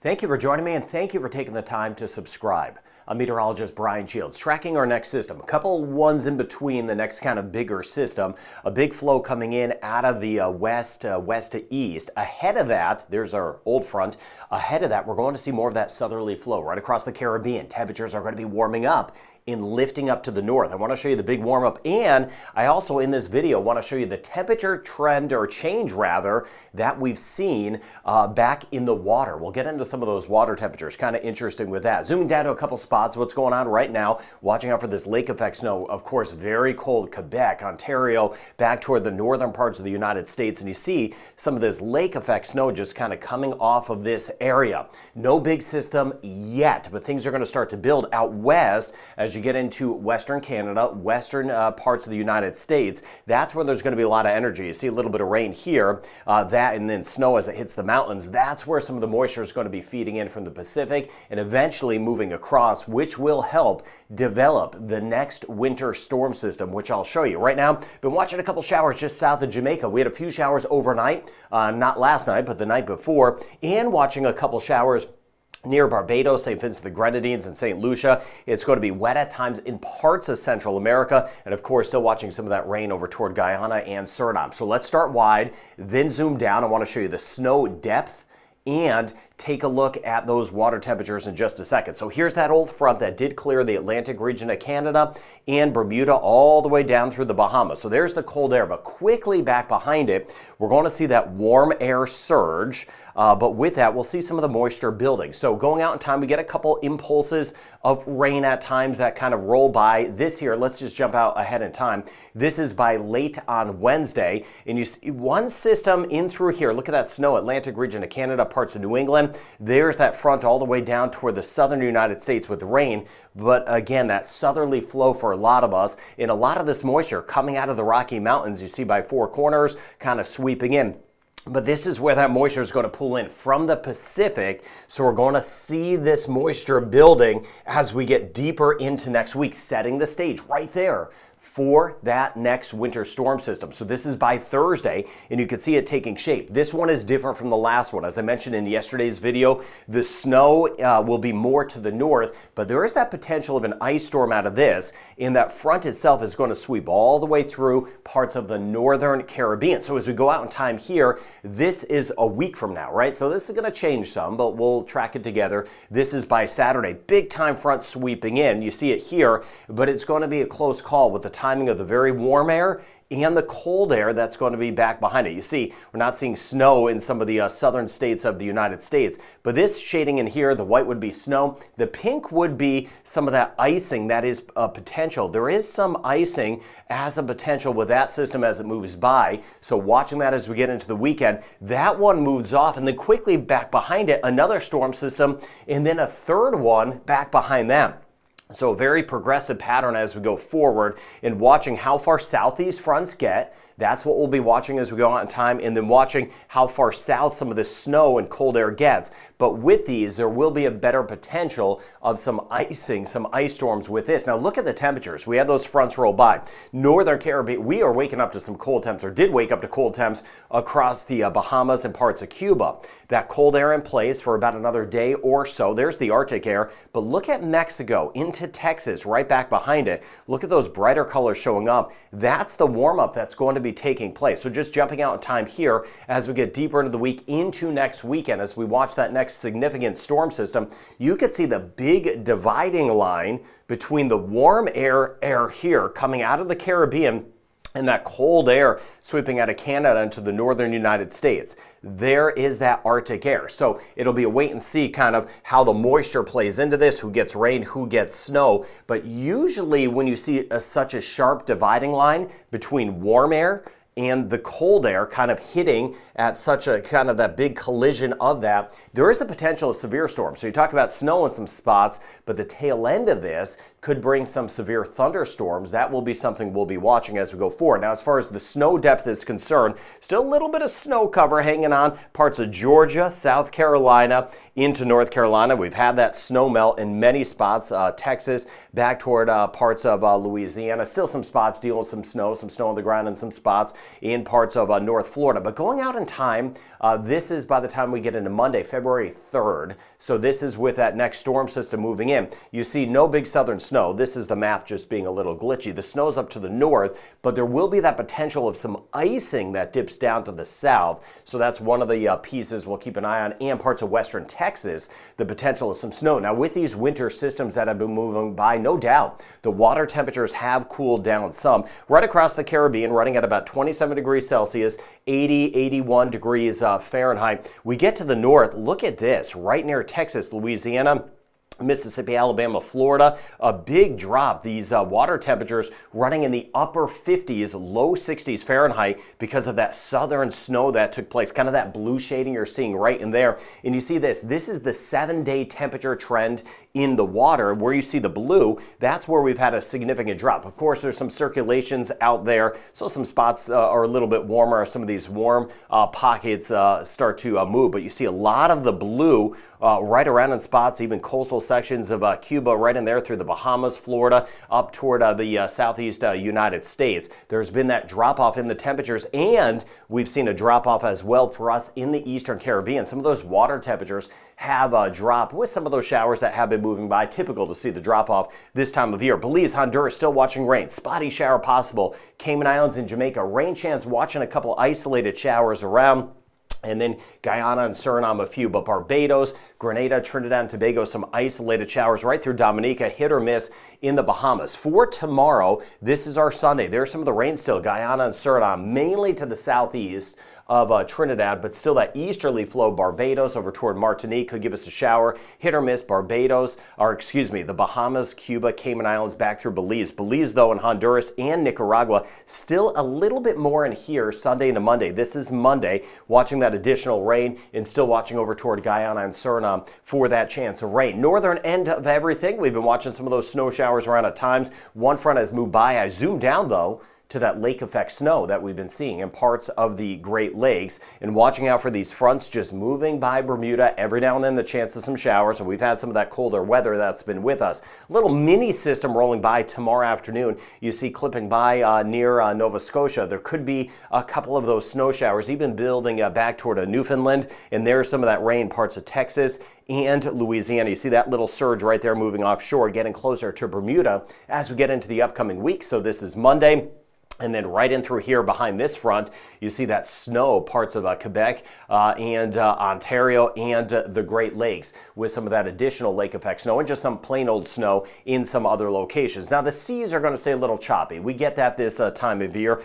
Thank you for joining me, and thank you for taking the time to subscribe. I'm meteorologist Brian Shields, tracking our next system. A couple ones in between the next kind of bigger system. A big flow coming in out of the west to east. Ahead of that, there's our old front. Ahead of that, we're going to see more of that southerly flow right across the Caribbean. Temperatures are going to be warming up in lifting up to the north. I want to show you the big warm up, and I also in this video want to show you the temperature trend, or change rather, that we've seen back in the water. We'll get into some of those water temperatures, kind of interesting with that. Zooming down to a couple spots, what's going on right now, watching out for this lake effect snow. Of course, very cold Quebec, Ontario, back toward the northern parts of the United States, and you see some of this lake effect snow just kind of coming off of this area. No big system yet, but things are going to start to build out west as you get into western Canada, western parts of the United States. That's where there's going to be a lot of energy. You see a little bit of rain here, that and then snow as it hits the mountains. That's where some of the moisture is going to be feeding in from the Pacific and eventually moving across, which will help develop the next winter storm system, which I'll show you. Right now, been watching a couple showers just south of Jamaica. We had a few showers overnight, not last night, but the night before, and watching a couple showers near Barbados, St. Vincent the Grenadines, and St. Lucia. It's going to be wet at times in parts of Central America, and of course still watching some of that rain over toward Guyana and Suriname. So let's start wide, then zoom down. I want to show you the snow depth and take a look at those water temperatures in just a second. So here's that old front that did clear the Atlantic region of Canada and Bermuda all the way down through the Bahamas. So there's the cold air, but quickly back behind it, we're going to see that warm air surge, but with that, we'll see some of the moisture building. So going out in time, we get a couple impulses of rain at times that kind of roll by. This here, let's just jump out ahead in time. This is by late on Wednesday, and you see one system in through here. Look at that snow, Atlantic region of Canada, parts of New England. There's that front all the way down toward the southern United States with rain, but again, that southerly flow for a lot of us, and a lot of this moisture coming out of the Rocky Mountains, you see by Four Corners, kind of sweeping in. But this is where that moisture is going to pull in from the Pacific, so we're going to see this moisture building as we get deeper into next week, setting the stage right there for that next winter storm system. So this is by Thursday, and you can see it taking shape. This one is different from the last one. As I mentioned in yesterday's video, the snow will be more to the north, but there is that potential of an ice storm out of this, and that front itself is going to sweep all the way through parts of the northern Caribbean. So as we go out in time here, this is a week from now, right? So this is going to change some, but we'll track it together. This is by Saturday. Big time front sweeping in. You see it here, but it's going to be a close call with the timing of the very warm air and the cold air that's going to be back behind it. You see, we're not seeing snow in some of the southern states of the United States, but this shading in here, the white would be snow. The pink would be some of that icing that is a potential. There is some icing as a potential with that system as it moves by. So watching that as we get into the weekend, that one moves off, and then quickly back behind it, another storm system, and then a third one back behind that. So a very progressive pattern as we go forward, and watching how far south these fronts get. That's what we'll be watching as we go out in time, and then watching how far south some of this snow and cold air gets. But with these, there will be a better potential of some icing, some ice storms with this. Now look at the temperatures. We had those fronts roll by. Northern Caribbean, we are waking up to some cold temps, or did wake up to cold temps across the Bahamas and parts of Cuba. That cold air in place for about another day or so. There's the Arctic air. But look at Mexico into Texas, right back behind it. Look at those brighter colors showing up. That's the warm up that's going to be taking place. So just jumping out in time here as we get deeper into the week, into next weekend, as we watch that next significant storm system, you could see the big dividing line between the warm air here coming out of the Caribbean and that cold air sweeping out of Canada into the northern United States. There is that Arctic air. So it'll be a wait and see kind of how the moisture plays into this, who gets rain, who gets snow. But usually when you see such a sharp dividing line between warm air and the cold air kind of hitting at such a kind of that big collision of that, there is the potential of severe storms. So you talk about snow in some spots, but the tail end of this could bring some severe thunderstorms. That will be something we'll be watching as we go forward. Now, as far as the snow depth is concerned, still a little bit of snow cover hanging on parts of Georgia, South Carolina, into North Carolina. We've had that snow melt in many spots, Texas, back toward parts of Louisiana. Still some spots dealing with some snow on the ground in some spots. in parts of North Florida. But going out in time, this is by the time we get into Monday, February 3rd. So this is with that next storm system moving in. You see no big southern snow. This is the map just being a little glitchy. The snow's up to the north, but there will be that potential of some icing that dips down to the south. So that's one of the pieces we'll keep an eye on, and parts of western Texas, the potential of some snow. Now with these winter systems that have been moving by, no doubt, the water temperatures have cooled down some. Right across the Caribbean, running at about 27 degrees Celsius, 80, 81 degrees Fahrenheit. We get to the north, look at this, right near Texas, Louisiana, Mississippi, Alabama, Florida, a big drop. These water temperatures running in the upper 50s, low 60s Fahrenheit because of that southern snow that took place, kind of that blue shading you're seeing right in there. And you see this is the 7-day temperature trend in the water. Where you see the blue, that's where we've had a significant drop. Of course, there's some circulations out there, so some spots are a little bit warmer. Some of these warm pockets start to move, but you see a lot of the blue right around in spots, even coastal sections of Cuba, right in there through the Bahamas, Florida, up toward the southeast United States. There's been that drop off in the temperatures, and we've seen a drop off as well for us in the eastern Caribbean. Some of those water temperatures have dropped with some of those showers that have been moving by. Typical to see the drop off this time of year. Belize, Honduras still watching rain. Spotty shower possible. Cayman Islands and Jamaica, rain chance, watching a couple isolated showers around. And then Guyana and Suriname a few, but Barbados, Grenada, Trinidad and Tobago, some isolated showers right through Dominica, hit or miss in the Bahamas. For tomorrow, this is our Sunday. There's some of the rain still, Guyana and Suriname, mainly to the southeast of Trinidad, but still that easterly flow, Barbados over toward Martinique could give us a shower, hit or miss, the Bahamas, Cuba, Cayman Islands, back through Belize. Belize, though, and Honduras and Nicaragua, still a little bit more in here Sunday into Monday. This is Monday, watching that additional rain and still watching over toward Guyana and Suriname for that chance of rain. Northern end of everything, we've been watching some of those snow showers around at times. One front has moved by. I zoomed down, though, to that lake effect snow that we've been seeing in parts of the Great Lakes, and watching out for these fronts just moving by Bermuda. Every now and then the chance of some showers, and we've had some of that colder weather that's been with us. A little mini system rolling by tomorrow afternoon. You see clipping by near Nova Scotia. There could be a couple of those snow showers even building back toward Newfoundland, and there's some of that rain parts of Texas and Louisiana. You see that little surge right there moving offshore, getting closer to Bermuda as we get into the upcoming week. So this is Monday. And then right in through here behind this front, you see that snow, parts of Quebec and Ontario and the Great Lakes, with some of that additional lake effect snow and just some plain old snow in some other locations. Now the seas are going to stay a little choppy. We get that this time of year,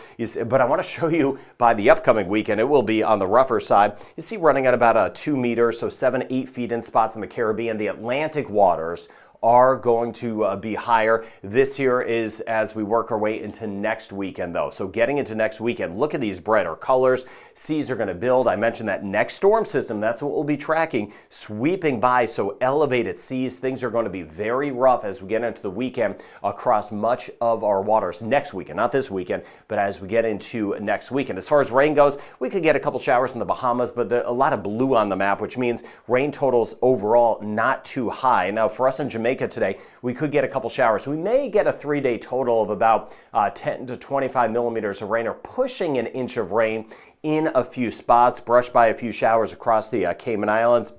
but I want to show you by the upcoming weekend, it will be on the rougher side. You see running at about 2 meters, so 7-8 feet in spots in the Caribbean. The Atlantic waters are going to be higher. This here is as we work our way into next weekend, though. So getting into next weekend, look at these brighter colors. Seas are going to build. I mentioned that next storm system, that's what we'll be tracking, sweeping by. So elevated seas, things are going to be very rough as we get into the weekend across much of our waters next weekend, not this weekend, but as we get into next weekend. As far as rain goes, we could get a couple showers in the Bahamas, but a lot of blue on the map, which means rain totals overall not too high. Now for us in Jamaica today, we could get a couple showers. We may get a 3-day total of about 10 to 25 millimeters of rain, or pushing an inch of rain in a few spots, brushed by a few showers across the Cayman Islands,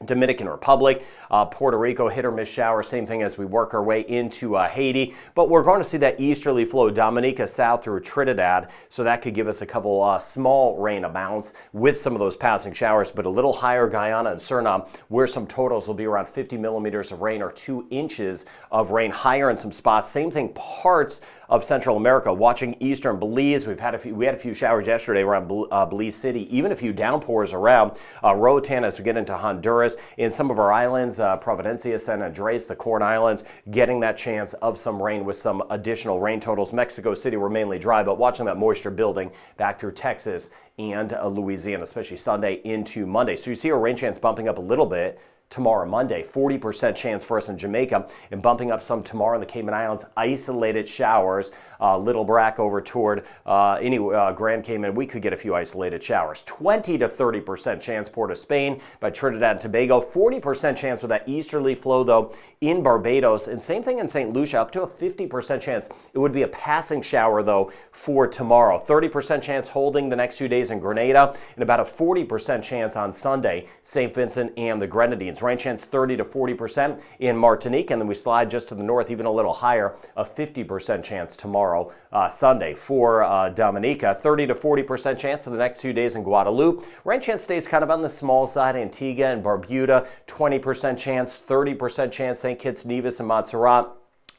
Dominican Republic, Puerto Rico, hit or miss shower, same thing as we work our way into Haiti. But we're going to see that easterly flow, Dominica south through Trinidad, so that could give us a couple small rain amounts with some of those passing showers, but a little higher Guyana and Suriname, where some totals will be around 50 millimeters of rain or 2 inches of rain, higher in some spots. Same thing, parts of Central America, watching eastern Belize. We had a few showers yesterday around Belize City, even a few downpours around Roatan as we get into Honduras. In some of our islands, Providencia, San Andres, the Corn Islands, getting that chance of some rain with some additional rain totals. Mexico City were mainly dry, but watching that moisture building back through Texas and Louisiana, especially Sunday into Monday. So you see our rain chance bumping up a little bit tomorrow, Monday. 40% chance for us in Jamaica, and bumping up some tomorrow in the Cayman Islands. Isolated showers. Little Brack over toward Grand Cayman. We could get a few isolated showers. 20 to 30% chance Port of Spain by Trinidad and Tobago. 40% chance with that easterly flow, though, in Barbados. And same thing in St. Lucia, up to a 50% chance. It would be a passing shower, though, for tomorrow. 30% chance holding the next few days in Grenada, and about a 40% chance on Sunday, St. Vincent and the Grenadines. Rain chance 30 to 40% in Martinique, and then we slide just to the north, even a little higher, a 50% chance tomorrow, Sunday, for Dominica. 30 to 40% chance in the next few days in Guadeloupe. Rain chance stays kind of on the small side. Antigua and Barbuda, 20% chance, 30% chance St. Kitts, Nevis, and Montserrat.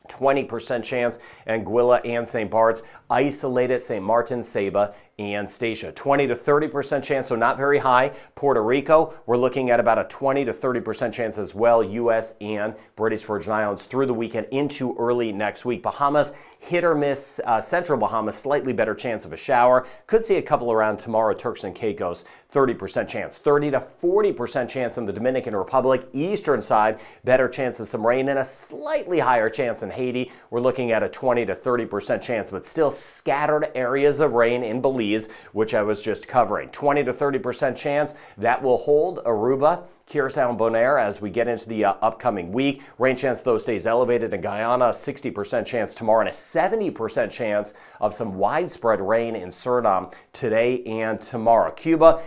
20% chance Anguilla and St. Bart's. Isolated St. Martin, Saba, and Statia. 20 to 30% chance, so not very high. Puerto Rico, we're looking at about a 20 to 30% chance as well. U.S. and British Virgin Islands through the weekend into early next week. Bahamas, hit or miss. Central Bahamas, slightly better chance of a shower. Could see a couple around tomorrow. Turks and Caicos, 30% chance. 30 to 40% chance in the Dominican Republic. Eastern side, better chance of some rain, and a slightly higher chance in Haiti. We're looking at a 20 to 30% chance, but still scattered areas of rain in Belize, which I was just covering. 20 to 30% chance that will hold Aruba, Curacao, and Bonaire as we get into the upcoming week. Rain chance, though, stays elevated in Guyana. 60% chance tomorrow, and a 70% chance of some widespread rain in Suriname today and tomorrow. Cuba,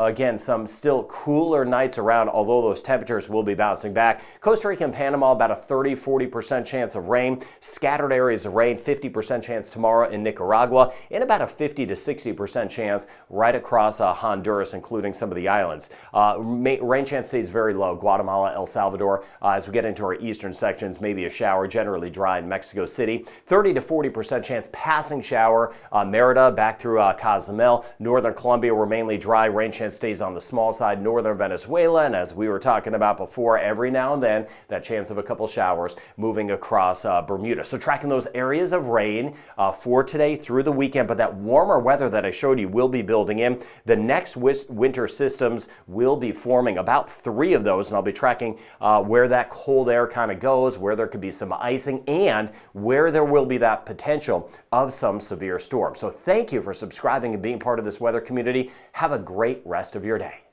again, some still cooler nights around, although those temperatures will be bouncing back. Costa Rica and Panama, about a 30-40% chance of rain. Scattered areas of rain, 50% chance tomorrow in Nicaragua, and about a 50 to 60% chance right across Honduras, including some of the islands. Rain chance stays very low. Guatemala, El Salvador, as we get into our eastern sections, maybe a shower, generally dry in Mexico City. 30 to 40% chance passing shower. Merida back through Cozumel. Northern Colombia, we're mainly dry. Rain chance stays on the small side. Northern Venezuela, and as we were talking about before, every now and then that chance of a couple showers moving across Bermuda. So tracking those areas of rain for today through the weekend, but that warmer weather that I showed you will be building in. The next winter systems will be forming, about 3 of those, and I'll be tracking where that cold air kind of goes, where there could be some icing, and where there will be that potential of some severe storms. So thank you for subscribing and being part of this weather community. Have a great rest of your day.